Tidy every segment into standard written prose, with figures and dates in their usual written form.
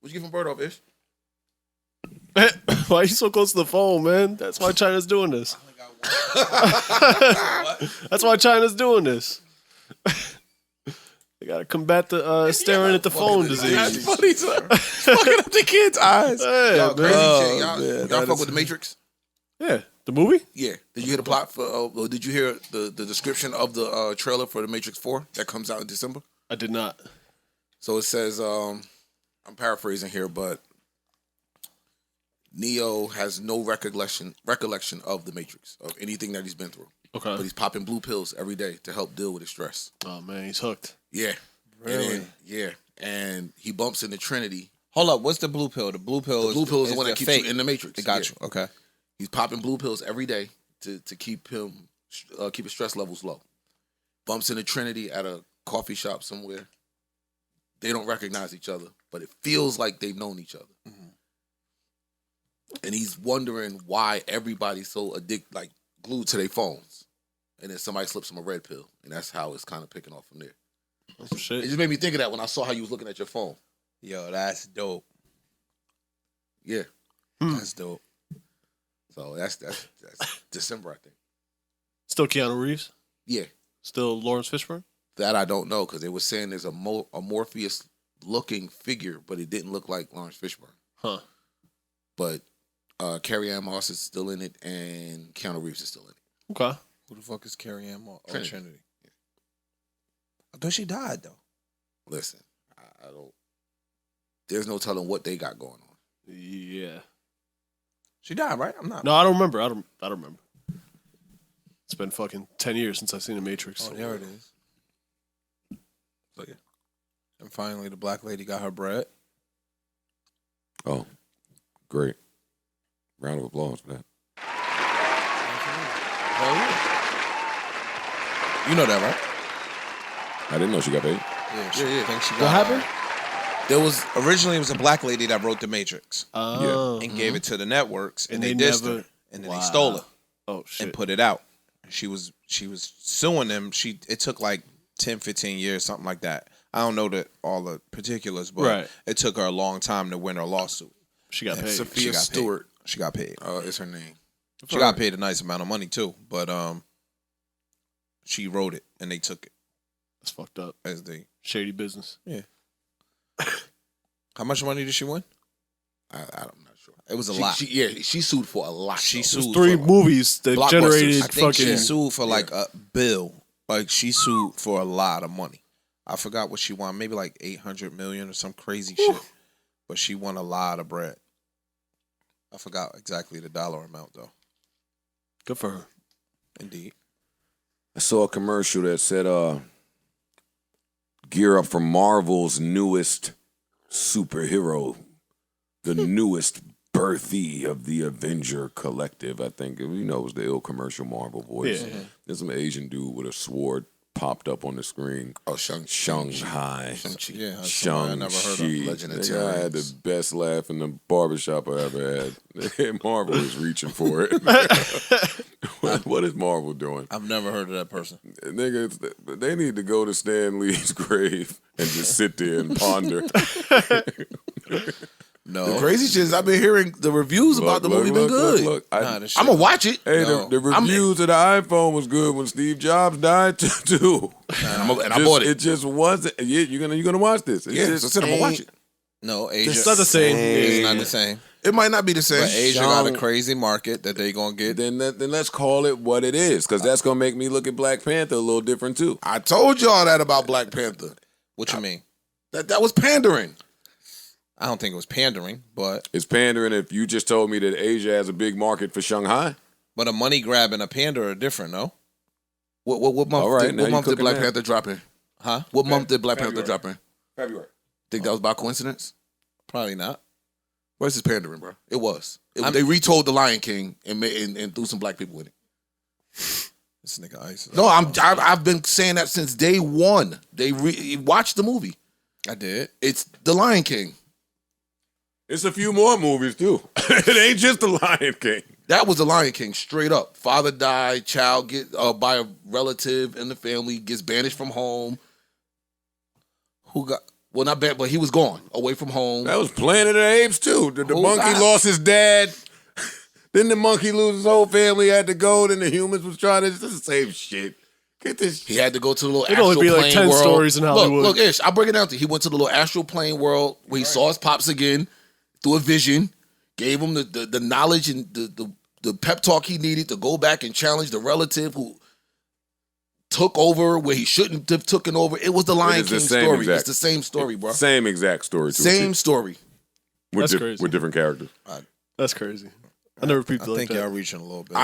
What'd you get from Bird off, Ish? Why are you so close to the phone, man? That's why China's doing this. That's why China's doing this. They gotta combat the staring at the phone disease. That's funny, sir. Fucking up the kids' eyes. Hey, Y'all crazy man. shit. Y'all fuck with The Matrix? Yeah, the movie? Yeah. Did you hear the plot for, or did you hear the description of the trailer for The Matrix 4 that comes out in December? I did not. So it says, I'm paraphrasing here, but Neo has no recollection of the Matrix, of anything that he's been through. Okay. But he's popping blue pills every day to help deal with his stress. Oh man, he's hooked. Yeah. Really? And he bumps into Trinity. Hold up, what's the blue pill? The blue pill The blue pill is the one that keeps fake. you in the Matrix. It got you. Okay. He's popping blue pills every day to keep his stress levels low. Bumps into Trinity at a coffee shop somewhere. They don't recognize each other, but it feels like they've known each other. Mm-hmm. And he's wondering why everybody's so glued to their phones. And then somebody slips him a red pill. And that's how it's kind of picking off from there. Oh, shit. It just made me think of that when I saw how you was looking at your phone. Yo, that's dope. Yeah. That's dope. So that's December, I think. Still Keanu Reeves? Yeah. Still Lawrence Fishburne? That I don't know, because they were saying there's a Morpheus-looking figure, but it didn't look like Lawrence Fishburne. Huh. But Carrie Ann Moss is still in it, and Keanu Reeves is still in it. Okay. Who the fuck is Carrie Ann Moss? Trinity. Trinity. Yeah. I thought she died, though. Listen, I don't... There's no telling what they got going on. Yeah. She died, right? I'm not. No, I don't remember. I don't remember. It's been fucking 10 years since I've seen The Matrix. Oh, there it is. So, yeah. And finally, the black lady got her bread. Oh, great. Round of applause for that. Hell yeah. You know that, right? I didn't know she got paid. Yeah, I think she got What happened? There was originally it was a black lady that wrote The Matrix Oh. and gave it to the networks, and they they dissed never- her, and then Wow. they stole it Oh, shit. and put it out. She was suing them. It took like 10, 15 years, something like that. I don't know all the particulars, but Right. it took her a long time to win her lawsuit. She got paid. Sophia She got paid. Stewart She got paid. is her name. She got paid a nice amount of money too, but she wrote it and they took it That's fucked up. as they. Shady business. Yeah. How much money did she win? I'm not sure. It was a lot. She sued for a lot. She though. sued Three for- movies that Blockbusters. generated I think she fucking... sued for like a bill. Like she sued for a lot of money. I forgot what she won. Maybe like 800 million or some crazy shit. But she won a lot of bread. I forgot exactly the dollar amount though. Good for her. Indeed. I saw a commercial that said, gear up for Marvel's newest superhero, the newest birthie of the Avenger Collective. I think, it was the ill commercial Marvel voice. Yeah. There's some Asian dude with a sword popped up on the screen. Oh, Shanghai. Shang-Chi. Yeah, somebody I never heard of. Legend of That guy had the Terrence. best laugh in the barbershop I ever had. Marvel is reaching for it. What is Marvel doing? I've never heard of that person. Nigga, they need to go to Stan Lee's grave and just sit there and ponder. No. The crazy shit is I've been hearing the reviews about the movie been good. Look. Nah, this I'm shit- gonna watch it. Hey, No. the reviews of the iPhone was good when Steve Jobs died too. And I bought it. It just wasn't. Yeah, you're gonna watch this. It Yeah, just so I said I'm gonna watch ain't- it. No, Asia. It's not the same. It's not the same. It might not be the same. But Asia got a Sean- crazy market that they gonna get. Then let's call it what it is, because that's gonna make me look at Black Panther a little different too. I told y'all that about Black Panther. What you mean? That was pandering. I don't think it was pandering, but It's pandering if you just told me that Asia has a big market for Shanghai. a money grab and a pander are different, no? What month? All right, now what you month did cooking Black that. Panther drop in? Huh? What month did Black Panther February. drop in? February. Think that was by coincidence? Probably not. Where's this pandering, bro? It was. They retold The Lion King and threw some black people in it. This nigga ice. No, I've been saying that since day one. Watch the movie. I did. It's The Lion King. It's a few more movies too. It ain't just The Lion King. That was The Lion King, straight up. Father died, child get by a relative in the family, gets banished from home. Who got? Well, not bad, but he was gone, away from home. That was Planet of the Apes too. The Who monkey got- lost his dad. Then the monkey lose his whole family, had to go. Then the humans was trying to. It's the same shit. Get this. He had to go to the little It'd astral only be like plane 10 world. stories in Hollywood. Look, Ish, I'll break it down to you. He went to the little astral plane world where he saw his pops again through a vision, gave him the knowledge and the pep talk he needed to go back and challenge the relative who took over where he shouldn't have taken over. It was the Lion is the King same story. exact- It's the same story, bro. Same exact story. To a Same T. story. With That's crazy. With different characters. That's crazy. I never peeped I like think that. y'all reaching a little bit.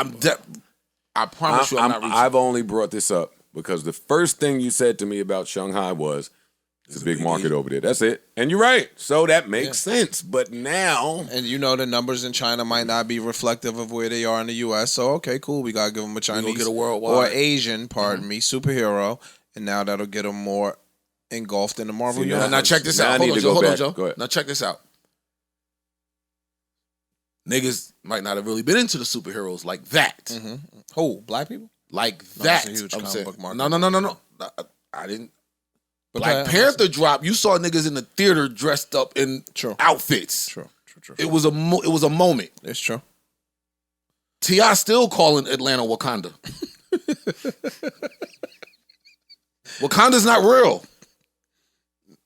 I promise you I'm not reaching. I've only brought this up because the first thing you said to me about Shanghai was it's a big market over there. That's it. And you're right. So that makes sense. But now, And you know the numbers in China might not be reflective of where they are in the U.S. So okay, cool. We gotta give them a Chinese get a worldwide. or Asian, pardon me, superhero, and now that'll get them more engulfed in the Marvel See, universe. Now check this Now I out. need Hold on, to Joe. go Hold on, back. Joe. Go ahead. Now check this out. Niggas might not have really been into the superheroes like that. Who? Black people? Like No, that. it's a huge I'm comic saying. book market. No. I didn't. But Black Panther drop. You saw niggas in the theater dressed up in True. outfits. True. It was a moment. It's true. T.I. still calling Atlanta Wakanda. Wakanda's not real.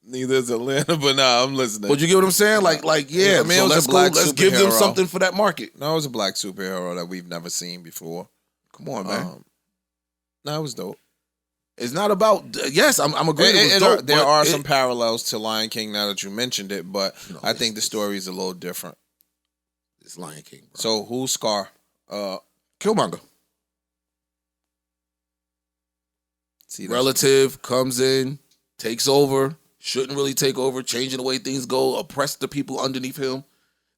Neither is Atlanta, but nah, I'm listening. But you get what I'm saying? Like, yeah. I mean, it So was a let's go. black Let's give them superhero. something for that market. No, it was a black superhero that we've never seen before. Come on, man. No, it was dope. It's not about. Yes, I'm agreeing. It was dope, there but are it- some parallels to Lion King now that you mentioned it, but I think the story is a little different. It's Lion King. Bro. So who's Scar? Killmonger. See, that's- Relative comes in, takes over, shouldn't really take over, changing the way things go, oppress the people underneath him.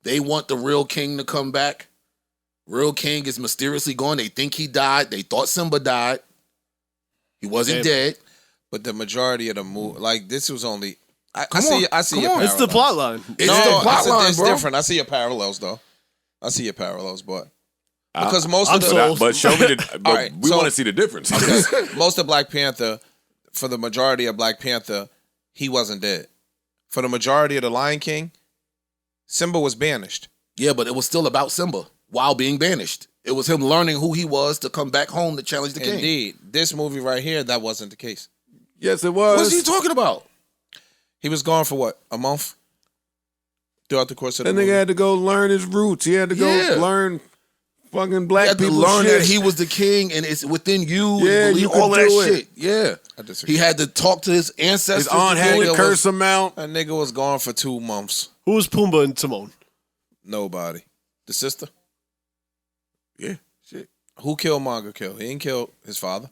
They want the real king to come back. Real king is mysteriously gone. They think he died. They thought Simba died. He wasn't dead. But the majority of the movie, like this was only. I Come see. on. I see Come your on. It's the parallels. plot line. It's the plot line, it's bro. different. I see your parallels though. I see your parallels, but because most I'm of the sold. but show me the. But All right, we so- want to see the difference. most of Black Panther, for the majority of Black Panther, he wasn't dead. For the majority of the Lion King, Simba was banished. Yeah, but it was still about Simba while being banished. It was him learning who he was to come back home to challenge the king. Indeed, this movie right here, that wasn't the case. Yes, it was. What's he talking about? He was gone for what, a month? Throughout the course of the That movie. nigga had to go learn his roots. He had to go Yeah. learn fucking He black had to people learn shit. that he was the king and it's within you. Yeah, and you believe all could of that do it. shit. Yeah. I disagree. He had to talk to his ancestors. His aunt had to to do it. curse him out. That nigga was gone for 2 months. Who was Pumbaa and Timon? Nobody. The sister? Yeah. Shit. Who killed Mongo Kill? He didn't kill his father.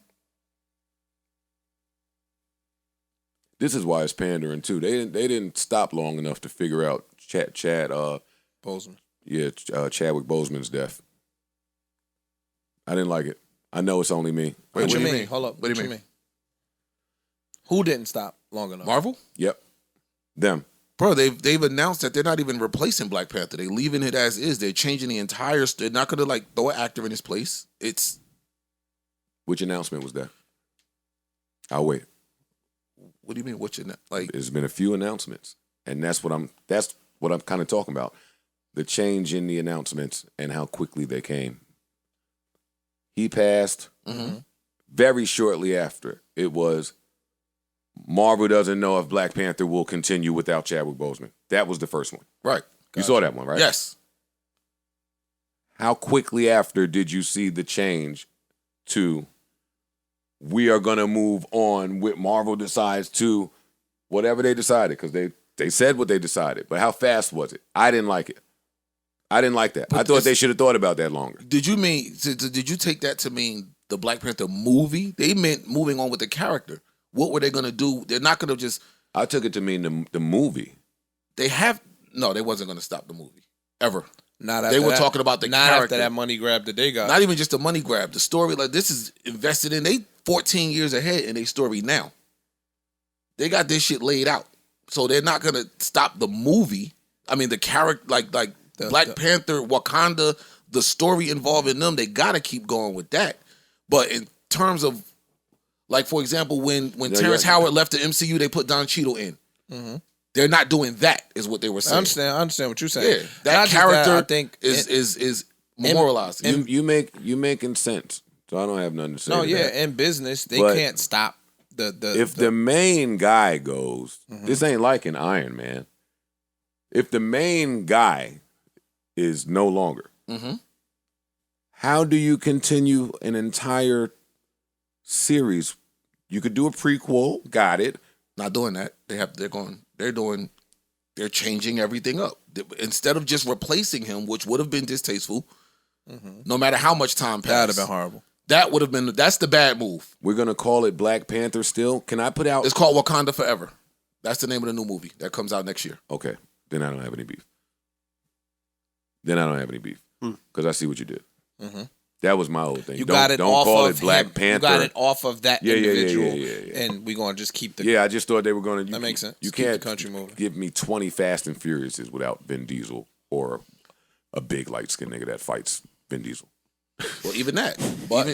This is why it's pandering too. They didn't stop long enough to figure out Chadwick Boseman. Boseman's death. I didn't like it. I know it's only me. What do you you mean? mean? Hold up. What do you mean? Who didn't stop long enough? Marvel? Yep. Them. Bro, they've announced that they're not even replacing Black Panther. They're leaving it as is. They're changing the entire. They're not gonna like throw an actor in his place. It's Which announcement was that? I'll wait. what do you mean? What you like? There's been a few announcements, and that's what I'm kind of talking about. The change in the announcements and how quickly they came. He passed very shortly after. It was Marvel doesn't know if Black Panther will continue without Chadwick Boseman. That was the first one. Right. You saw that one, right? Yes. How quickly after did you see the change to we are going to move on with Marvel decides to whatever they decided? Because they said what they decided. But how fast was it? I didn't like it. I didn't like that. I thought they should have thought about that longer. Did you mean? Did you take that to mean the Black Panther movie? They meant moving on with the character. What were they gonna do? They're not gonna just. I took it to mean the movie. They have no. They wasn't gonna stop the movie ever. Not They after were that. talking about the Not character. after that money grab that they got. Not even just the money grab. The story, like this is invested in. They 14 years ahead in their story now. They got this shit laid out, so they're not gonna stop the movie. I mean, the character, like Black Panther, Wakanda, the story involving them. They gotta keep going with that. But in terms of, like for example, when Terrence Howard left the MCU, they put Don Cheadle in. They're not doing that, is what they were saying. I understand what you're saying. Yeah, that Not just character I think is memorialized. You making sense. So I don't have nothing to say. no, to yeah, that. in business they But can't stop if the main guy goes, this ain't like an Iron Man. If the main guy is no longer, how do you continue an entire series? You could do a prequel, got it. Not doing that. They're changing everything up. Instead of just replacing him, which would have been distasteful, no matter how much time passed. that'd have been horrible. That would have been, that's the bad move. We're gonna call it Black Panther still. Can I put out? It's called Wakanda Forever. That's the name of the new movie that comes out next year. Okay, then I don't have any beef. Because I see what you did. That was my whole thing. You got it don't off call of it Black him. Panther. You got it off of that individual, yeah. and we're gonna just keep the. Yeah, I just thought they were going to. That makes sense. You Keep the can't country moving. give me 20 Fast and Furiouses without Vin Diesel or a big light skinned nigga that fights Vin Diesel. Well, even that.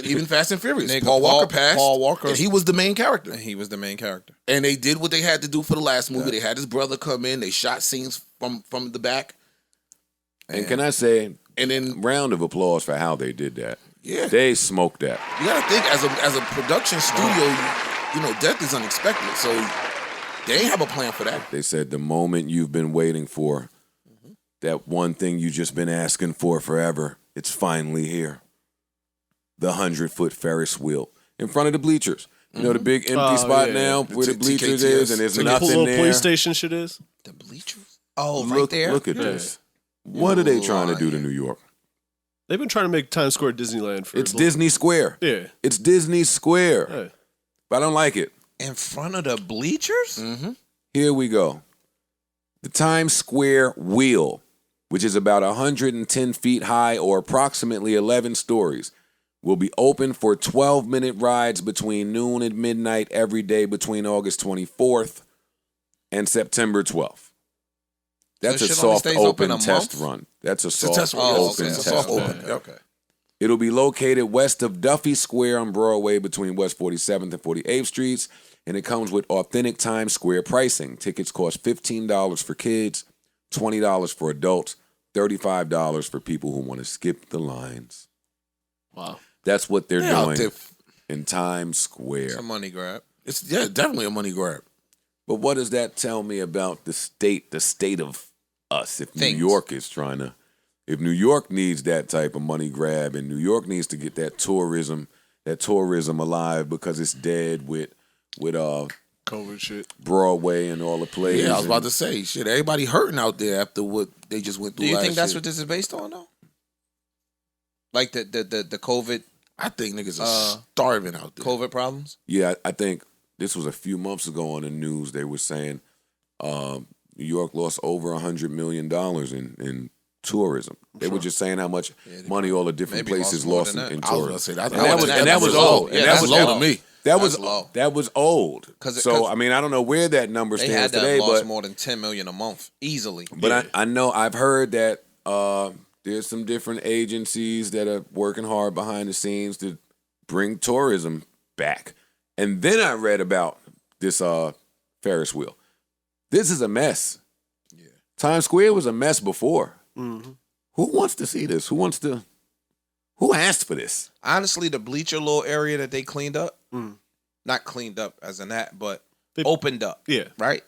Even Fast and Furious. Nigga, Paul Walker passed. Paul Walker. And he was the main character. And he was the main character. And they did what they had to do for the last movie. They had his brother come in. They shot scenes from the back. And can I say, And then round of applause for how they did that. Yeah. They smoked that. you got to think, as a production studio, you know, death is unexpected. So they ain't have a plan for that. They said the moment you've been waiting for, that one thing you just been asking for forever, it's finally here. The 100-foot Ferris wheel in front of the bleachers. You know the big empty spot now where the bleachers TKTS. is, and there's Like Like nothing the little there. police station shit is. The bleachers. Oh, look, right there. Look at this. What are they trying to do to New York? They've been trying to make Times Square Disneyland for. It's Disney Square. Yeah. It's Disney Square. Yeah. But I don't like it. In front of the bleachers. Here we go. The Times Square wheel, which is about 110 feet high or approximately 11 stories, will be open for 12-minute rides between noon and midnight every day between August 24th and September 12th. That's a shit only soft stays open open a test month? run. That's a It's a soft test run. Oh, open okay. test Soft run. open. Okay. Okay. It'll be located west of Duffy Square on Broadway between West 47th and 48th Streets, and it comes with authentic Times Square pricing. Tickets cost $15 for kids, $20 for adults, $35 for people who want to skip the lines. Wow. That's what they're out doing there. in Times Square. It's a money grab. It's definitely a money grab. But what does that tell me about the state of us? If Things. New York is trying to, if New York needs that type of money grab, and New York needs to get that tourism alive because it's dead with COVID shit. Broadway and all the plays. Yeah, I was and- about to say, shit, everybody hurting out there after what they just went Do through you last think that's year. what this is based on, though? Like the COVID I think niggas are starving out there. COVID problems. Yeah, I think this was a few months ago on the news. They were saying New York lost over $100 million in tourism. They were just saying how much money all the different maybe places lost more lost than in that. I was gonna tourism. say that. And that was old. Yeah, And that's that was low to me. That was That's low. That was old. Cause I mean, I don't know where that number They stands had to today, have lost but more than $10 million a month easily. But I know I've heard that there's some different agencies that are working hard behind the scenes to bring tourism back. And then I read about this Ferris wheel. This is a mess. Yeah. Times Square was a mess before. Mm-hmm. Who wants to see this? Who asked for this? Honestly, the bleacher little area that they cleaned up, not cleaned up as in that, but they opened up. Yeah. Right?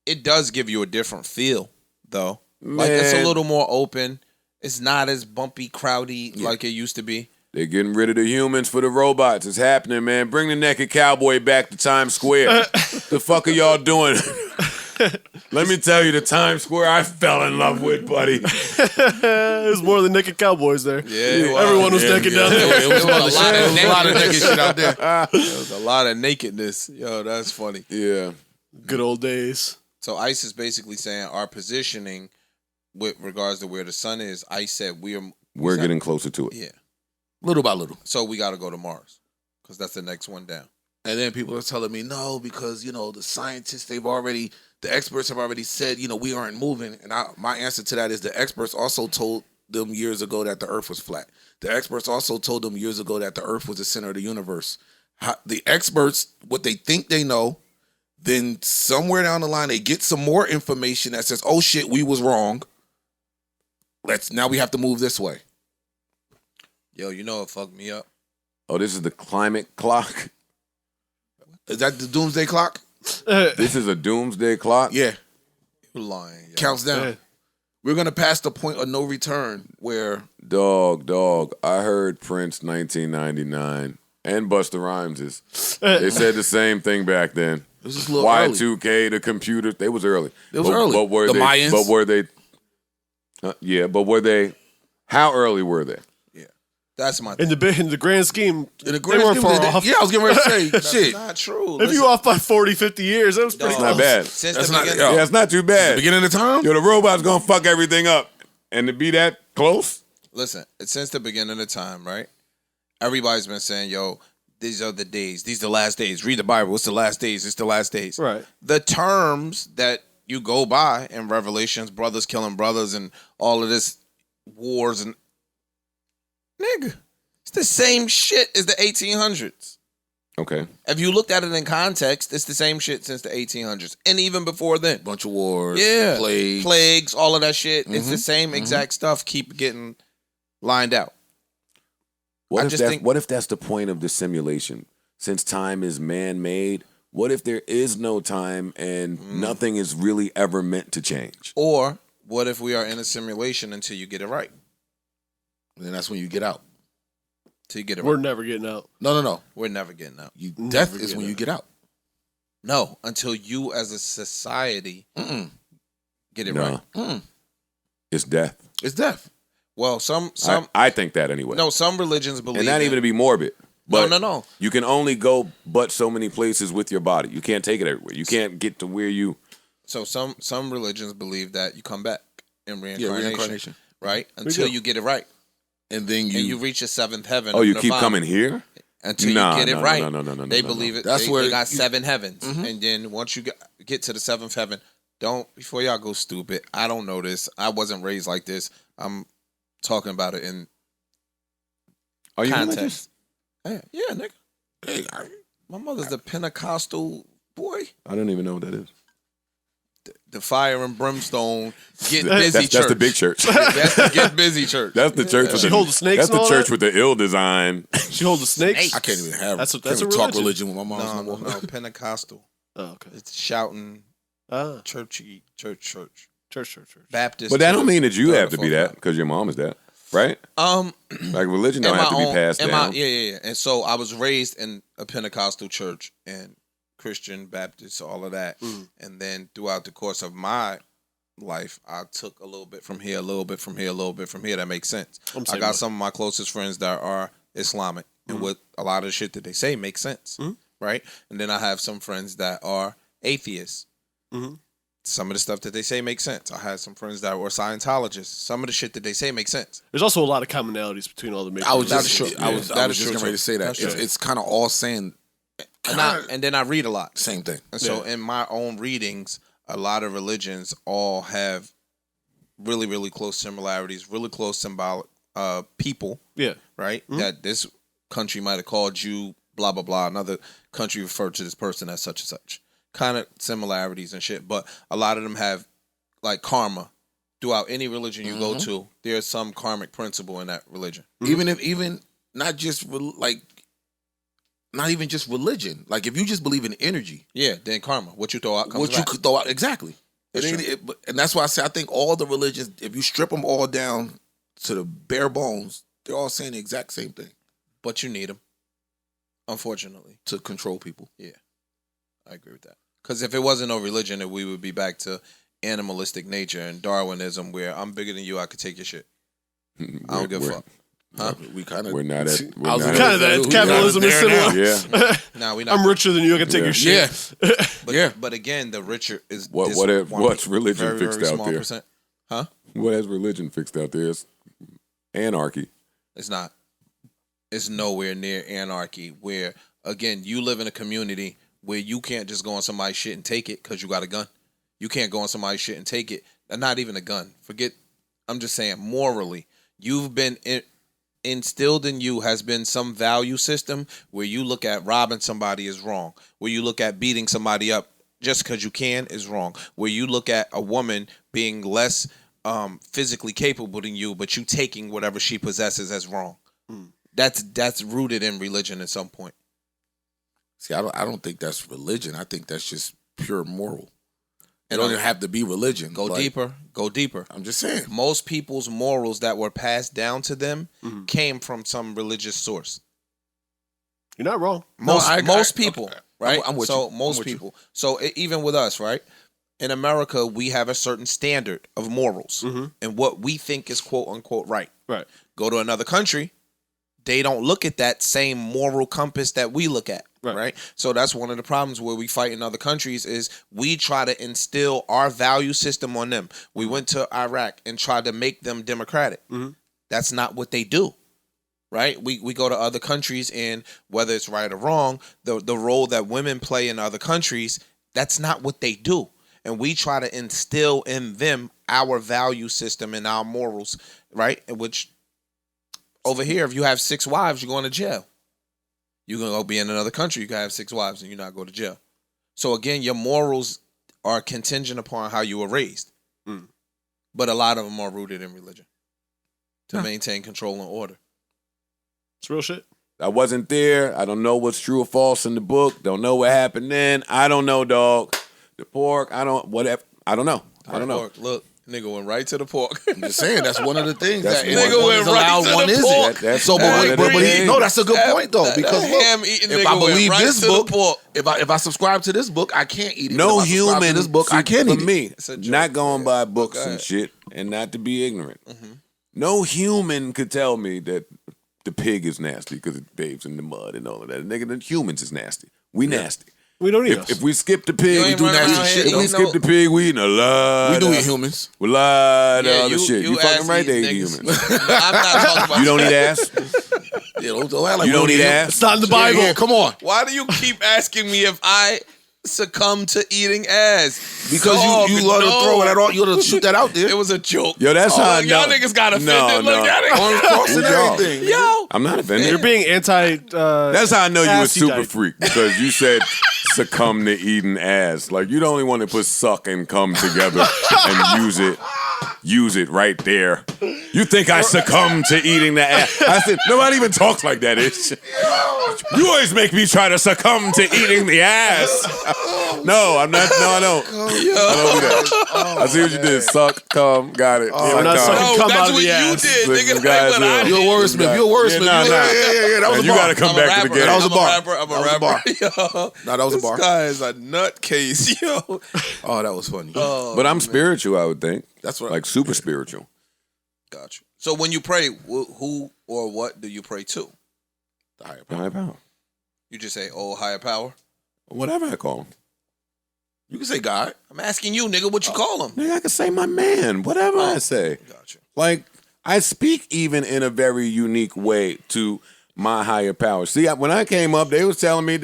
It does give you a different feel, though. Like it's a little more open. It's not as bumpy, crowdy like it used to be. They're getting rid of the humans for the robots. It's happening, man. Bring the naked cowboy back to Times Square. The fuck are y'all doing? Let me tell you, the Times Square I fell in love with, buddy. There's more than naked cowboys there. Yeah, Everyone was naked down there. It was a lot of naked shit out there. There was a lot of nakedness. Yo, that's funny. Yeah. Good old days. So ICE is basically saying our positioning with regards to where the sun is. ICE said We're getting closer to it. yeah. Little by little. So we got to go to Mars because that's the next one down. And then people are telling me, no, because, you know, the scientists, the experts have already said, you know, we aren't moving. And my answer to that is the experts also told them years ago that the earth was flat. The experts also told them years ago that the earth was the center of the universe. The experts, what they think they know, Then somewhere down the line, they get some more information that says, "Oh shit, we was wrong. Now we have to move this way." Yo, you know what fucked me up? Oh, this is the climate clock. Is that the doomsday clock? This is a doomsday clock. Yeah, You lying, yo. counts down. Yeah. We're gonna pass the point of no return where Dog. I heard Prince 1999 and Busta Rhymes is. They said the same thing back then. it was just a little early. Y2K, the computers, they was early. It was early. But were The they? Mayans. But were they? Yeah, but were they? How early were they? That's my In the grand scheme, In the they grand weren't scheme, far off. yeah, I was getting ready to say That's shit. not true. If you off by 40, 50 years, that was pretty Dog. close. Not bad. Since That's the not- beginning, yo. Yeah, it's not too bad. Beginning of the time. Yo, the robot's gonna fuck everything up, and to be that close. listen, since the beginning of time, right? Everybody's been saying, yo, these are the days. These are the last days. Read the Bible. It's the last days. It's the last days. Right. The terms that you go by in Revelations, brothers killing brothers and all of this wars and nigga, it's the same shit as the 1800s. Okay. If you looked at it in context, it's the same shit since the 1800s and even before then. Bunch of wars. Yeah, Plagues. all of that shit. It's the Mhm, same exact stuff. Keep getting lined out. What I if just that's think- what if that's the point of the simulation? Since time is man-made, what if there is no time and nothing is really ever meant to change? Or what if we are in a simulation until you get it right? And then that's when you get out. Till you get it We're right. never getting out. No. We're never getting out. Death Never is get when out. you get out. No, until you as a society Mm-mm. get it No. right. Mm-mm. It's death. It's death. Well, some I think that anyway. no, some religions believe and not in- even to be morbid. But no. you can only go but so many places with your body. You can't take it everywhere. You can't get to where you. So some religions believe that you come back in reincarnation, reincarnation. right? Until do. you get it right, And then and you reach a seventh heaven. Oh, of you keep nirvana. coming here? Until Nah, you get it no, right. no. They believe it. That's they, where they got you- 7 heavens, Mhm. and then once you get to the 7th heaven, don't before y'all go stupid. I don't know this. I wasn't raised like this. I'm talking about it in Are you context. Yeah, nigga. Hey, My mother's the Pentecostal boy. I don't even know what that is. The fire and brimstone, get busy church. That's the big church. That's the get busy church. That's the church. With She the, hold the snakes That's and the all church that? with the ill design. She holds the snakes. I can't even have. That's a can't even talk religion. religion with my mom's no, no more. no, Pentecostal. Oh, okay. It's shouting, Ah, churchy, church. church. Baptist. But that don't mean that you Third have or to be fourth that time. because your mom is that, right? Like religion don't in have my to be own- passed in down. yeah. And so I was raised in a Pentecostal church and Christian, Baptist, all of that. And then throughout the course of my life, I took a little bit from here, a little bit from here, a little bit from here. That makes sense. I'm I same got way. some of my closest friends that are Islamic, and what a lot of the shit that they say makes sense, right? And then I have some friends that are atheists. Some of the stuff that they say makes sense. I had some friends that were Scientologists. Some of the shit that they say makes sense. There's also a lot of commonalities between all the major I was That's just, true. I was, That I was is just true, getting ready to say that. That's true. It's kind of all saying And then I read a lot. same thing. And so in my own readings, a lot of religions all have really, really close similarities, really close symbolic people, Yeah. right? That this country might have called you blah, blah, blah. Another country referred to this person as such and such. Kind of similarities and shit. But a lot of them have like karma. Throughout any religion you go to, there's some karmic principle in that religion. Even not just not even just religion. Like if you just believe in energy, Yeah, then karma. What you throw out comes what you back. could throw out exactly. That's It ain't, true. and that's why I say I think all the religions, if you strip them all down to the bare bones, they're all saying the exact same thing But you need them, unfortunately. to control people. I agree with that. Because if it wasn't no religion, then we would be back to animalistic nature and Darwinism, where I'm bigger than you, I could take your shit. I don't give a fuck. Huh? We kind of We're not at. We're I was not Kind at- of that We capitalism is got it there similar. yeah. Now we not. I'm richer than you. I can take Yeah. your shit. yeah. But, Yeah. but again, the richer is What- this what if- one what's religion very, fixed very out small there? percent. Huh? What has religion fixed out there? It's anarchy. It's not. It's nowhere near anarchy. Where again, you live in a community where you can't just go on somebody's shit and take it because you got a gun. You can't go on somebody's shit and take it. And not even a gun. Forget. I'm just saying morally, you've been instilled in you has been some value system where you look at robbing somebody is wrong, where you look at beating somebody up just because you can is wrong. Where you look at a woman being less physically capable than you, but you taking whatever she possesses as wrong. That's rooted in religion at some point. See, I don't think that's religion. I think that's just pure moral. It don't even have to be religion. Go deeper. I'm just saying. Most people's morals that were passed down to them came from some religious source. You're not wrong. Most people, okay. right? I'm with so you. most people. So even with us, right? In America, we have a certain standard of morals and what we think is quote unquote right. Right. Go to another country, they don't look at that same moral compass that we look at. Right. So that's one of the problems where we fight in other countries is we try to instill our value system on them. We went to Iraq and tried to make them democratic. That's not what they do. Right? We go to other countries and whether it's right or wrong, the role that women play in other countries, that's not what they do. And we try to instill in them our value system and our morals, right? Which over here, if you have 6 wives, you're going to jail. You're going to go be in another country, you can have 6 wives and you're not go to jail. So again, your morals are contingent upon how you were raised. But a lot of them are rooted in religion to maintain control and order. It's real shit. I wasn't there. I don't know what's true or false in the book. Don't know what happened then. I don't know, dog. The pork, I don't know. Pork, look, nigga went right to the pork. I'm just saying that's one of the things That's that one- nigga went right allowed. to the One is pork. it? That's So, one of the things. no, that's a good point though because look, ham-eating if nigga I went believe right this to the book, pork. if I subscribe to this book, I can't eat it. No If I subscribe human to this book, I can for eat it. me. It's a joke. Not going by books Go and ahead. shit, and not to be ignorant. No human could tell me that the pig is nasty because it bathes in the mud and all of that. Nigga, the humans is nasty. We nasty. We don't eat us. If we skip the pig, You we ain't do running nasty around shit. here If we eating skip the pig, we eating a lot. We do of- eat humans. A lot Yeah, of other you- shit. you You fucking ass right, they eating eat niggas. humans. I'm not talking about You don't eat ass? Yeah, don't act like You we don't eat ass? It's not in the Bible. Yeah, come on. Why do you keep asking me if I succumb to eating ass? Because Dog, you love to no. throw it out. You love to shoot that out there. It was a joke. Yo, that's how I look, y'all know. niggas got offended. No, Look, no. y'all niggas On the cross and Yo. everything. Yo, I'm not offended. You're being anti. That's how I know you a assy super type. freak because you said succumb to eating ass. Like you the only one that put suck and come together and use it right there. You think I succumb to eating the ass? I said nobody even talks like that. Ish. You always make me try to succumb to eating the ass. No, I'm not. No, I don't. I don't do that. I see what you did. Suck, come, got it. we're not Suck, sucking no, cum that's out of what the you ass. did, Listen, nigga. guys, Like what I look. You're a did. wordsmith. You're a wordsmith. Yeah, nah. Yeah. That was a You bar. gotta come I'm a back to the rapper. game. That was a I'm bar. rapper. I'm a That was a bar. rapper. Yo, No, that was a this bar. guy is a nutcase, yo. Oh, that was funny. But I'm spiritual, I would think. That's what. Like super spiritual. Got you. So when you pray, who or what do you pray to? The higher power. Higher power. You just say, "Oh, higher power." Whatever I call him. You can say God. I'm asking you, nigga, what you call him? Nigga, I can say my man. Whatever I say. Got you. Like, I speak even in a very unique way to my higher power. See, when I came up, they was telling me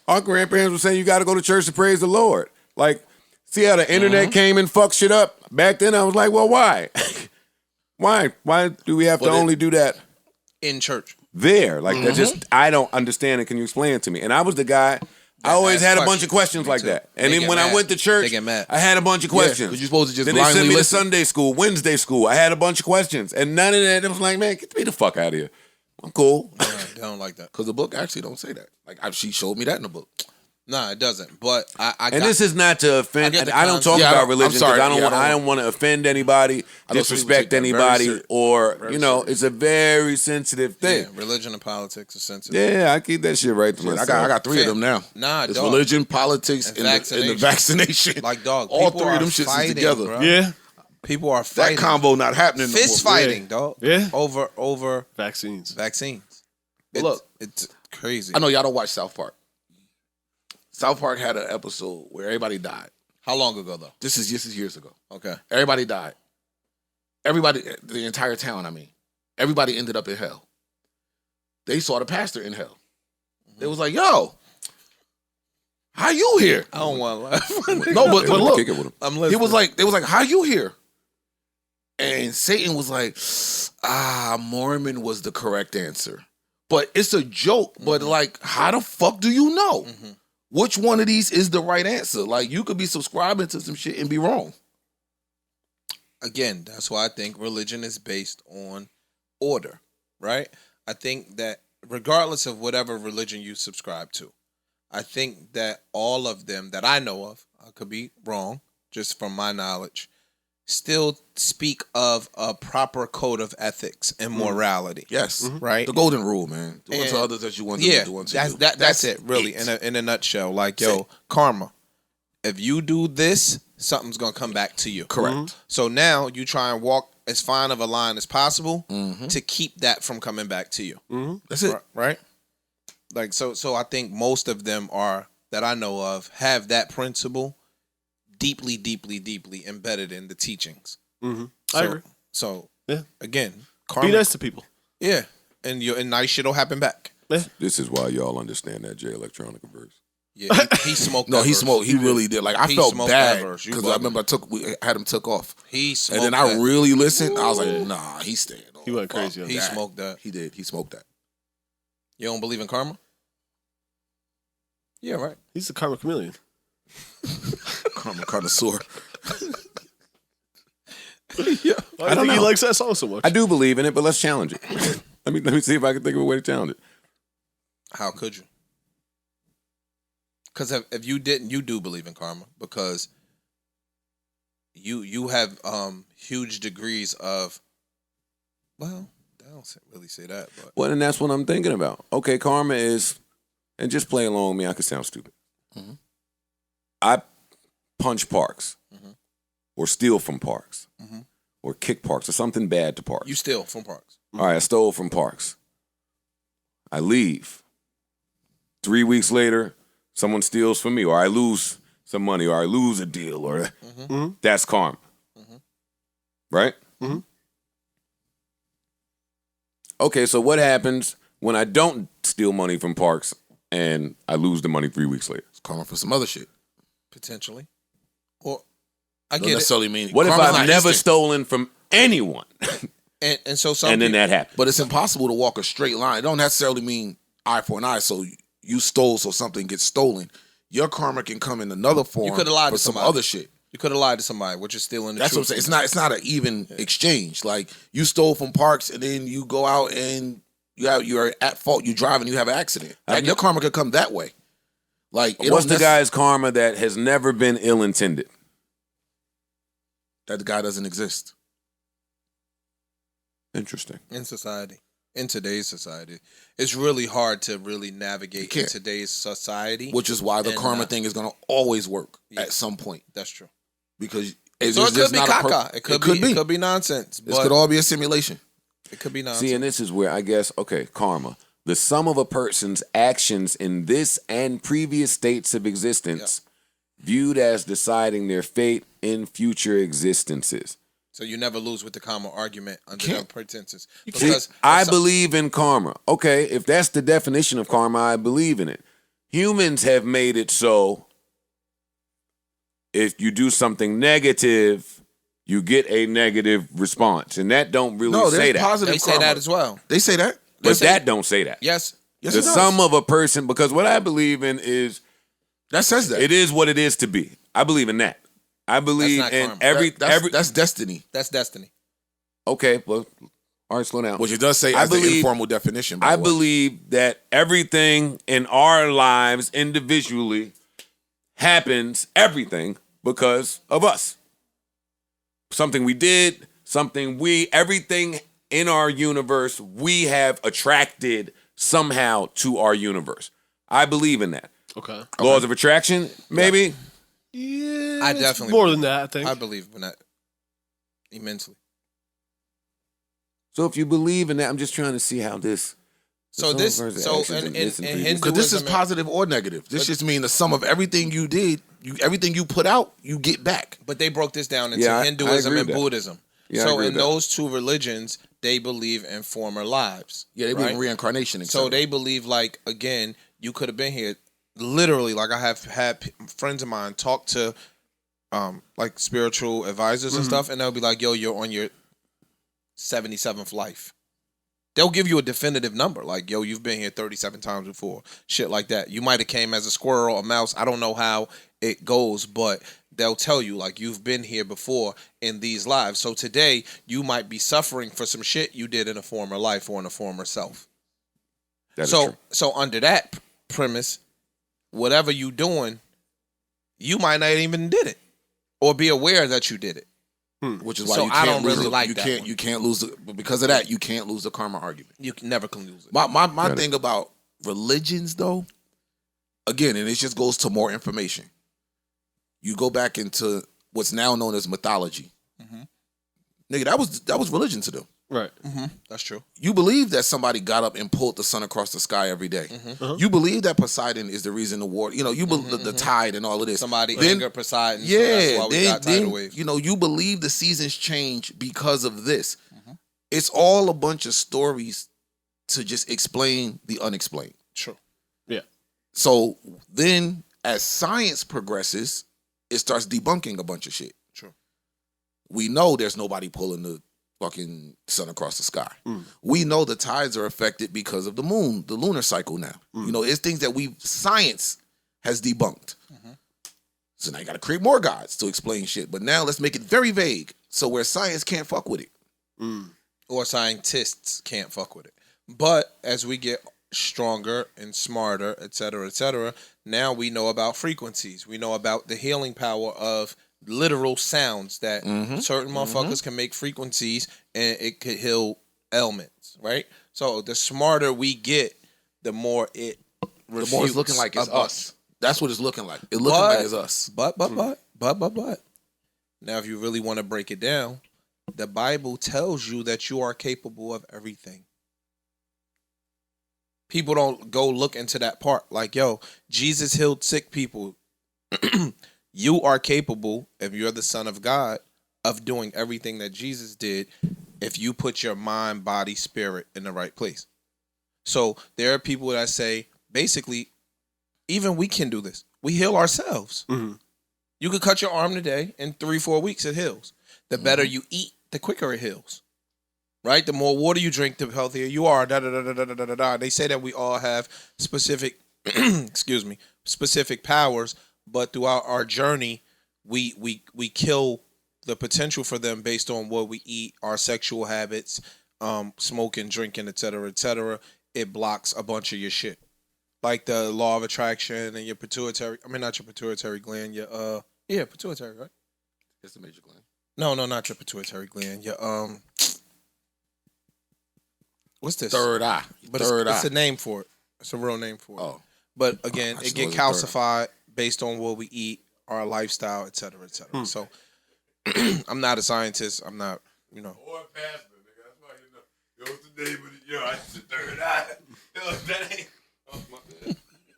our grandparents were saying you got to go to church to praise the Lord. Like, see how the internet came and fucked shit up? Back then, I was like, well, why? Why do we have to only do that In church. there? Like, that just, I don't understand it. Can you explain it to me? And I was the guy, I always ask had a bunch of questions. questions like too. that. And They then get when I mad. went to church, They get mad. I had a bunch of questions. because you're supposed to just Then they sent blindly me to listen. Sunday school, Wednesday school. I had a bunch of questions. And none of that. It was like, man, get me the fuck out of here. I'm cool. They don't like that. Because the book actually don't say that. Like she showed me that in the book. Nah, it doesn't. But I And this is not to offend. I get the I don't talk concept. Yeah, about I'm religion because sorry. I don't Yeah, want. I I don't- don't want to offend anybody, don't disrespect think we take that anybody, very or very you know, serious. it's a very sensitive thing. yeah, religion and politics are sensitive. Yeah, I keep that shit right to Shit, myself. I got 3 of them now. Nah, It's dog. religion, politics, And and the vaccination. Like, dog, all people 3 of are them shits fighting, is together. bro. Yeah. People are That fighting. combo not happening. Fist no more. fighting, dog. Yeah. Over Vaccines. vaccines. But look, it's crazy. I know y'all don't watch South Park. South Park had an episode where everybody died. How long ago though? This is years ago. Okay. Everybody died. Everybody, the entire town, I mean. Everybody ended up in hell. They saw the pastor in hell. They was like, yo, how you here? I don't want to laugh. No, but look, Kick it with him. I'm they listening. was like, how you here? And Satan was like, Mormon was the correct answer. But it's a joke, but like, how the fuck do you know? which one of these is the right answer? Like, you could be subscribing to some shit and be wrong. Again, that's why I think religion is based on order, right? I think that regardless of whatever religion you subscribe to, I think that all of them that I know of, I could be wrong, just from my knowledge, still speak of a proper code of ethics and morality. Yes. Right? The golden rule, man. Do unto others as you want them to do unto you. That's it, really, in a nutshell. Like, yo, karma. If you do this, something's going to come back to you. Correct. So now you try and walk as fine of a line as possible to keep that from coming back to you. That's it. Right? Like, so I think most of them are, that I know of, have that principle deeply, deeply, deeply embedded in the teachings. I So, agree. so Yeah. again, karma. Be nice to people. Yeah. And nice shit will happen back. This is why y'all understand that Jay Electronica verse. Yeah, he smoked No, that he verse. smoked. He really did. Like, I He felt smoked bad that verse. You because I bugging. remember we had him took off. He smoked And then I that. really listened. I was like, nah, he's staying on. He went Fuck crazy on He that. smoked that. He did. He smoked that. You don't believe in karma? Yeah, right. He's a karma chameleon. Karma connoisseur. Why do you think he likes that song so much? I do believe in it, but let's challenge it. let me see if I can think of a way to challenge it. How could you? Because if you didn't, you do believe in karma because you have huge degrees of, well, I don't really say that, but Well, and that's what I'm thinking about. Okay, karma is, and just play along with me. I could sound stupid. I punch parks, or steal from parks, or kick parks, or something bad to parks. you steal from parks. All right, I stole from parks. I leave. 3 weeks later, someone steals from me, or I lose some money, or I lose a deal, or that's karma. Right? Okay, so what happens when I don't steal money from parks and I lose the money 3 weeks later? It's karma for some other shit. Potentially. Or I Don't get it. necessarily mean. What if karma's I've not never instant, stolen from anyone And so some and then people, that happened? but it's impossible to walk a straight line. It don't necessarily mean eye for an eye. So you stole, so something gets stolen. Your karma can come in another form. coulda lied for to some somebody. other shit. you could have lied to somebody, which is stealing the That's what I'm truth. saying. It's not an even exchange. Like, you stole from parks and then you go out and you're at fault. You drive and you have an accident. Like, your karma could come that way. Like, it What's don't the guy's karma that has never been ill-intended? that the guy doesn't exist. Interesting. in society, in today's society. It's really hard to really navigate in can't. today's society. Which is why the And, karma thing is going to always work at some point. That's true. Because it's So it just could be not a caca. It could be nonsense. This But could all be a simulation. it could be nonsense. See, and this is where I guess, okay, karma. The sum of a person's actions in this and previous states of existence viewed as deciding their fate in future existences. So you never lose with the karma argument under Can't. them pretenses. See, Because I believe in karma. Okay, if that's the definition of karma, I believe in it. Humans have made it so if you do something negative, you get a negative response. And that don't really No, say there's that. positive they say karma. that as well. They say that. But that don't say that. Yes. Yes, The it does. sum of a person, because what I believe in is That says that. it is what it is to be. I believe in that. I believe not in karma. That's destiny. That's destiny. Okay, well, all right, slow down. Which it does say I as the believe- informal definition. by I the way. believe that everything in our lives individually happens, everything, because of us. Something we did, everything in our universe, we have attracted somehow to our universe. I believe in that. Okay. Laws of attraction, maybe? Yeah. I it's definitely more believe than that, I think. I believe in that immensely. So if you believe in that, I'm just trying to see how this. So Some this, versus so actions in and this and previous- Hinduism, Because this is positive or negative. This just means the sum of everything you did, everything you put out, you get back. but they broke this down into Yeah, I Hinduism agree and with that. Buddhism. Yeah, I So agree in with that. those two religions, they believe in former lives. Yeah, they believe in right? reincarnation. et So cetera. they believe, like, again, you could have been here. Literally, like, I have had friends of mine talk to like spiritual advisors and stuff, and they'll be like, yo, you're on your 77th life. They'll give you a definitive number, like, yo, you've been here 37 times before, shit like that. You might have came as a squirrel, a mouse. I don't know how it goes, but they'll tell you, like, you've been here before in these lives. So today, you might be suffering for some shit you did in a former life or in a former self. That is true. So under that premise, whatever you doing, you might not even did it or be aware that you did it. Which is why So you I can't don't lose really the, like you that can't one. you can't lose the, because of that you can't lose the karma argument. You never can lose it. My thing about religions though, again, and it just goes to more information. You go back into what's now known as mythology. Nigga, that was religion to them. Right. That's true. You believe that somebody got up and pulled the sun across the sky every day. You believe that Poseidon is the reason the water, you believe the tide and all of this. Somebody Then- anger Poseidon. So Yeah, that's why we got tidal waves. you believe the seasons change because of this. It's all a bunch of stories to just explain the unexplained. True. Yeah. So then, as science progresses, it starts debunking a bunch of shit. True. We know there's nobody pulling the fucking sun across the sky. We know the tides are affected because of the moon, the lunar cycle now. It's things that science has debunked. So now you got to create more gods to explain shit. But now let's make it very vague, so where science can't fuck with it. Or scientists can't fuck with it. But as we get stronger and smarter, et cetera, now we know about frequencies. We know about the healing power of literal sounds that certain motherfuckers can make frequencies and it could heal ailments, right? So the smarter we get, the more it refutes. The more it's looking like it's a bunch. us. That's what it's looking like. It's looking like it's us. But. Now, if you really want to break it down, the Bible tells you that you are capable of everything. People don't go look into that part. Like, yo, Jesus healed sick people. You are capable, if you're the Son of God, of doing everything that Jesus did if you put your mind, body, spirit in the right place. So there are people that say, basically, even we can do this. We heal ourselves. You could cut your arm today, in 3-4 weeks it heals. The better you eat, the quicker it heals. Right? The more water you drink, the healthier you are. They say that we all have specific, specific powers, but throughout our journey, we kill the potential for them based on what we eat, our sexual habits, smoking, drinking, et cetera, it blocks a bunch of your shit. Like the law of attraction and your pituitary, not your pituitary gland, your, pituitary, right? It's the major gland. No, not your pituitary gland. Your, what's this? Third eye. But Third eye. it's a name for it. It's a real name for it. Oh. But again, I it just get know it's a third calcified based on what we eat, our lifestyle, et cetera. So I'm not a scientist. I'm not, Or a pastor, nigga. That's why yo, what's the name of it? Yo, I the third eye. Yo, that ain't. Oh, my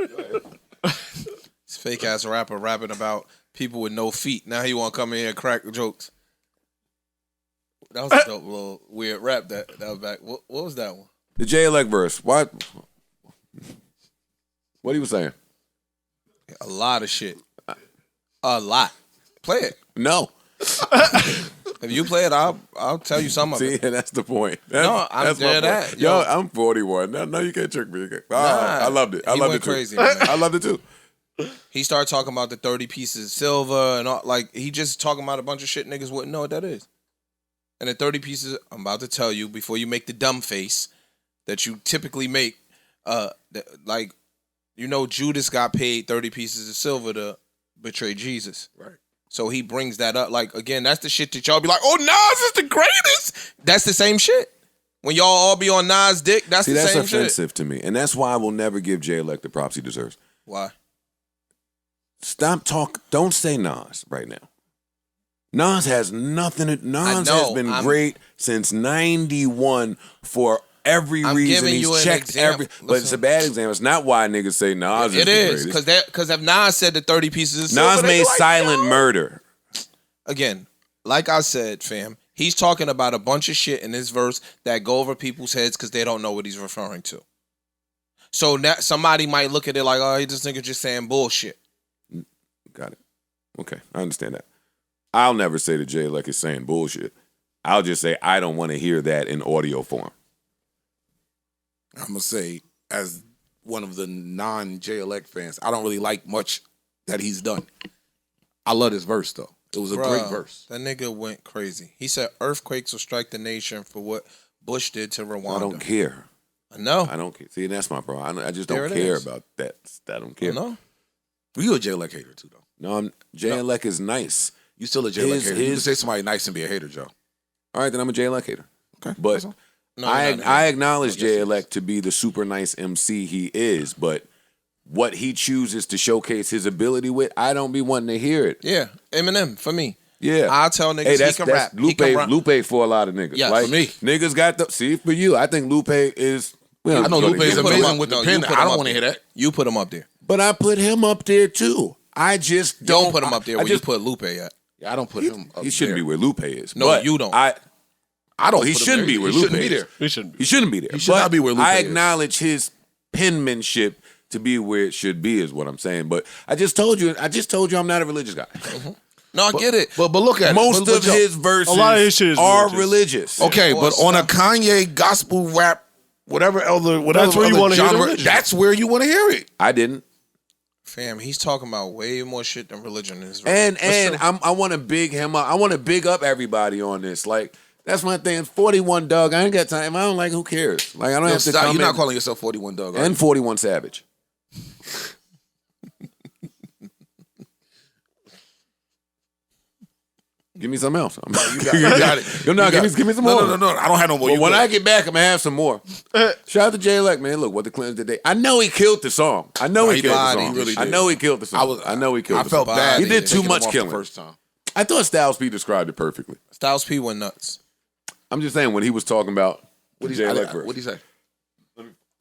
God. This fake ass rapper rapping about people with no feet. Now he want to come in here and crack jokes. That was a dope little weird rap that was back. What was that one? The Jay Elect verse. What he was saying? A lot of shit. A lot. Play it. No. If you play it, I'll tell you some of See, it. and that's the point. I'm my dead point. at. Yo, Yo. I'm 41. No, you can't trick me. Nah, I loved it. I he loved went it too. crazy, man. I loved it too. He started talking about the 30 pieces of silver and all, like he just talking about a bunch of shit niggas wouldn't know what that is. And the 30 pieces, I'm about to tell you before you make the dumb face that you typically make. Judas got paid 30 pieces of silver to betray Jesus. Right. So he brings that up. Like, again, that's the shit that y'all be like, oh, Nas is the greatest. That's the same shit. When y'all all be on Nas' dick, that's See, the that's same shit. offensive to me. And that's why I will never give Jay Elect the props he deserves. Why? Stop talk. Don't say Nas right now. Nas has nothing. Nas has been great since 91 for every I'm reason. giving you He's an checked example. but it's a bad example. It's not why niggas say Nas is It the is. greatest. Because if Nas said the 30 pieces of silver, Nas they made be like, Silent yo. Murder. Again, like I said, fam, he's talking about a bunch of shit in this verse that go over people's heads because they don't know what he's referring to. So now somebody might look at it like, oh, this nigga just saying bullshit. Got it. Okay, I understand that. I'll never say that Jay Elect is saying bullshit. I'll just say I don't want to hear that in audio form. I'm gonna say, as one of the non-Jay Elect fans, I don't really like much that he's done. I love this verse though. It was a great verse. That nigga went crazy. He said earthquakes will strike the nation for what Bush did to Rwanda. I don't care. I know. I don't care. See, that's my problem. I just There don't it care is. about that. I don't care. No. You a Jay Elect hater too though. No, Jay Elect is nice. You still a Jay Elect His- hater. You can his- say somebody nice and be a hater, Joe. All right, then I'm a Jay Elect hater. Okay. But That's all. No, I not him. acknowledge Jay Elect to be the super nice MC he is, but what he chooses to showcase his ability with, I don't be wanting to hear it. Yeah, Eminem for me. Yeah. I'll tell niggas Hey, that's he can rap. He Lupe, can rap. Lupe for a lot of niggas. Yeah, like, for me. Niggas got the see for you. I think Lupe is. Well, I know you Lupe is you put him amazing up- with the no, pen. you put I him don't up want to there. hear that. You put him up there. but I put him up there too. I just Don't put him up there I where you just- put Lupe at. Yeah, I don't put him up He shouldn't there. be where Lupe is. No, but you don't. I don't. He put him shouldn't there. be where He Lupe shouldn't be is. there. We shouldn't be. He shouldn't be there. He should But not be where Lupe I is. acknowledge his penmanship to be where it should be, is what I'm saying. But I just told you I'm not a religious guy. No, I get it. But look at Most it. But of Joe, his verses A lot of his shit is are religious. religious. Okay, Well, but on a Kanye gospel rap, whatever That's where you other wanna hear the genre, religion. that's where you want to hear it. I didn't. Fam, he's talking about way more shit than religion is. And I want to big him up. I want to big up everybody on this. Like, that's my thing. 41 Dugg. I ain't got time. If I don't like, who cares? Like, I don't have to Stop. come You're not in- calling yourself 41 Dugg. Right? and 41 Savage. Give me something else. you got it. No, give me some more. No. I don't have no more. Well, You when good. I get back, I'm gonna have some more. Shout out to Jay Elect, man. Look what the Clintons did. I know he killed the song. I know he he killed the lied. He song. really I did. know he killed the song. I know he killed. I the felt song. bad. He did too taking him much off the killing. first time. I thought Styles P described it perfectly. Styles P went nuts. I'm just saying when he was talking about What the did Jay Elect verse. he say?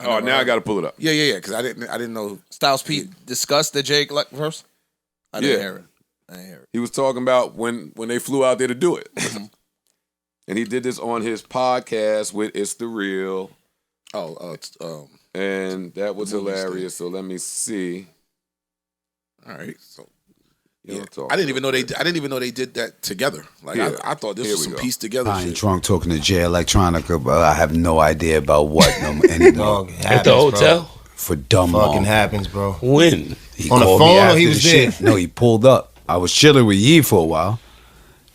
Oh, now I got to pull it up. Yeah. Because I didn't know. Styles P discussed the Jay Electronica verse. I didn't Yeah. hear it. I didn't hear it. He was talking about when they flew out there to do it. And he did this on his podcast with It's the Real. It's, And that was Movie hilarious. So let me see. all right. So Yeah, I didn't even know they did that together. Like Here. I thought this Here was we some go. pieced together I ain't shit. drunk talking to Jay Electronica, but I have no idea about what any Dog, it At happens, the hotel? for dumb Bro. Fucking long. happens, bro. When? He On the called me phone or after he the was shit. there? No, he pulled up. I was chilling with Yee for a while.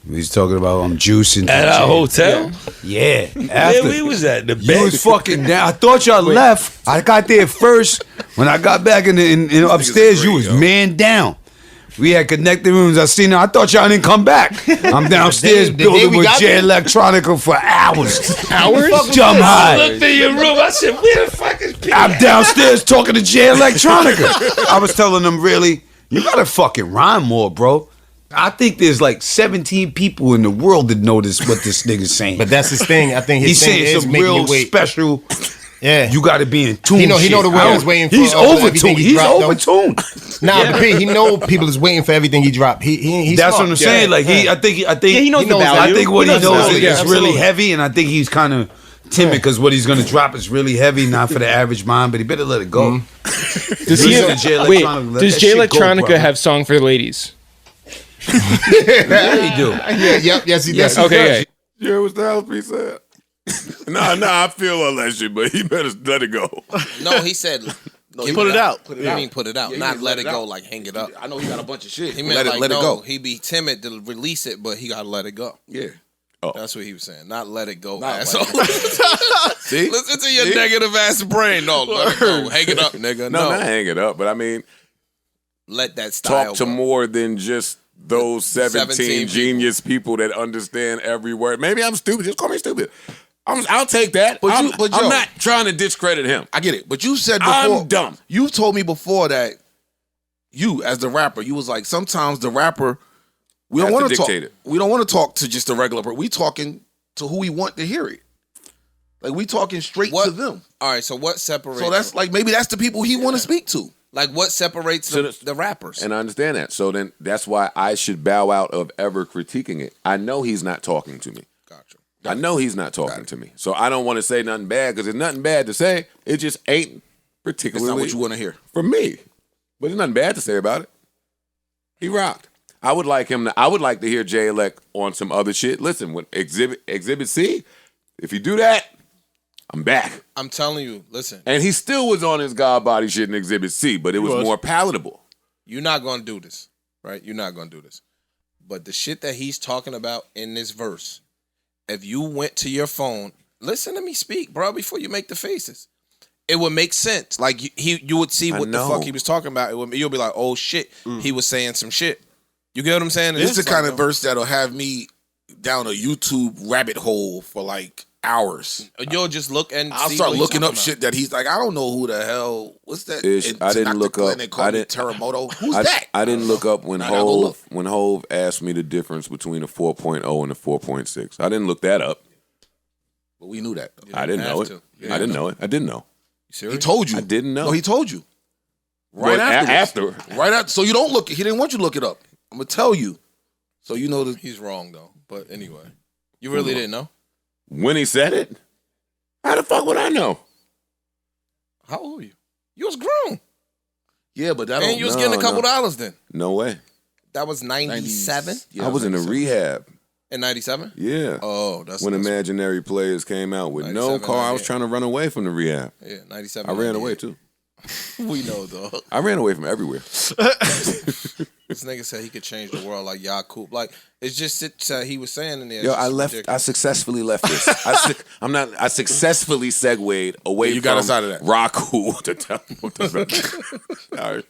We was talking about juicing. At our hotel? Yeah. Yeah, After. we was at the You bed. was fucking down. I thought y'all left. I got there first. When I got back in upstairs, you was man down. We had connected rooms. I seen her. I thought y'all didn't come back. I'm downstairs The day building we with got Jay there? Electronica for hours. Hours? Dumb I high. looked in your room. I said, where the fuck is P? I'm downstairs talking to Jay Electronica. I was telling them, really, you gotta fucking rhyme more, bro. I think there's like 17 people in the world that know this what this nigga's saying. But that's his thing. I think his He's thing saying is some making real you wait. special. Yeah. You got to be in tune. He know shit. the world is waiting for, He's everything overtuned. he He's dropped, though. overtuned. Nah, but P, he know people is waiting for everything he dropped. He's That's smart. what I'm saying. Like I think he knows the value. I think what he He knows the knows value. is Yeah, it's absolutely. really heavy, and I think he's kind of timid because what he's gonna drop is really heavy, not for the average mind. But he better let it go. Does he Listen have, to Jay wait, Electronica, let does that Jay shit go, Electronica brother. have song for the ladies? Yeah, he do. Yes, he does. Okay, yeah. You heard what Styles P said? Nah, I feel all that shit, but he better let it go. No, he said Put it out. Put it out. I mean, put it out, Yeah, he not means let let it it go, out. like hang it up. I know he got a bunch of shit. He meant let like it no, go. he be timid to release it, but he gotta let it go. Yeah. That's what he was saying. Not let it go, Not asshole. See? Listen to your negative ass brain. No, let it go. Hang it up, nigga. No, No, not hang it up, but I mean, let that style talk to go. more than just those 17 17 genius people that understand every word. Maybe I'm stupid. Just call me stupid. I'll take that. But I'm, but I'm Joe, not trying to discredit him. I get it. But you said before, I'm dumb. You told me before that you, as the rapper, you was like, sometimes the rapper, we don't Has to want to talk. dictate it. We don't want to talk to just a regular person. We talking to who we want to hear it. Like we talking straight What? to them. All right, so what separates? So that's like maybe that's the people he want to speak to. like what separates So the rappers. And I understand that. So then that's why I should bow out of ever critiquing it. I know he's not talking to me. Gotcha. I know he's not talking to me. So I don't want to say nothing bad because there's nothing bad to say. It just ain't It's particularly not what you want to hear. for me. But there's nothing bad to say about it. He rocked. I would like to hear Jay Elect on some other shit. Listen, when Exhibit C, if you do that, I'm back. I'm telling you, listen, And he still was on his God body shit in Exhibit C, but it was was. more palatable. you're not gonna do this, right? You're not gonna do this. But the shit that he's talking about in this verse, if you went to your phone, listen to me speak, bro, before you make the faces. It would make sense. Like you would see what the know. fuck he was talking about. You'll be like, oh shit, he was saying some shit. You get what I'm saying? This is the kind of like, verse that'll have me down a YouTube rabbit hole for like hours. you'll just look and I'll see start what he's looking up talking about. shit that he's like, I don't know who the hell. What's that? I didn't look up. They call me Terremoto. Who's I, that? I didn't look up when I gotta go look. Hove asked me the difference between a 4.0 and a 4.6. I didn't look that up. But we knew that. I didn't know it. to. I didn't know it. I didn't know. You serious? He told you. I didn't know. No, he told you. Right But after. after. Right after. So you don't look. He didn't want you to look it up. I'm gonna tell you. So you know the. He's wrong though. But anyway, you really didn't know? When he said it, how the fuck would I know? How old were you? You was grown. Yeah, but that And don't. you was getting a couple dollars then. No way. That was 97? Yeah, I was in a rehab. In 97? Yeah. Oh, that's When that's- Imaginary Players came out with no 97, car, I was 98. trying to run away from the rehab. Yeah, 97. I ran 98. away too. We know, dog. I ran away from everywhere. This nigga said he could change the world like Yakub. Like, it's just he was saying in there. Yo, it's I just left. I ridiculous. successly left this. I successfully segued away Yeah, you from got us out of that. Raku to tell him what the All right.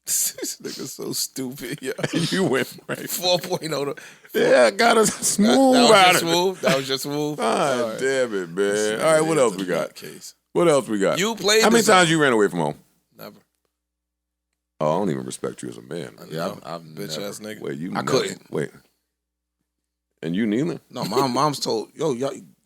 This nigga's so stupid. Yeah. You went right. 4.0. Yeah, I got us smooth That was out just of it. smooth. That was just smooth. God damn it, man. All right, what else we got? Case. What else we got? You played How many this times you ran away from home? Never. Oh, I don't even respect you as a man. Yeah, I've Bitch never. ass nigga. Wait, you? I never- couldn't. Wait. And you neither. No, mom's told y'all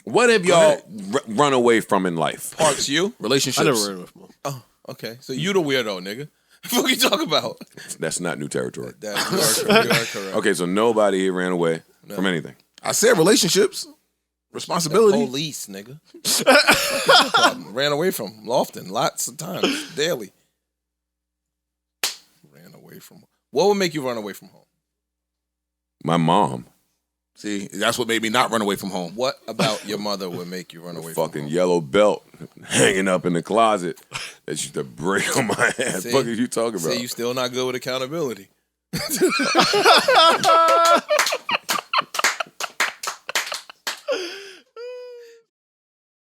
What have y'all run away from in life? Parts you? relationships. I never ran with mom. Oh, okay. So you the weirdo, nigga. What you talking about? That's not new territory. You are correct. Okay, so nobody here ran away from anything. I said relationships, responsibility. Police, nigga. What's your problem? Ran away from them often, lots of times, daily. Ran away from. What would make you run away from home? My mom, See, that's what made me not run away from home. What about your mother would make you run away from fucking home? yellow belt hanging up in the closet that used to break on my ass. See? Fuck are you talking about? Say you still not good with accountability.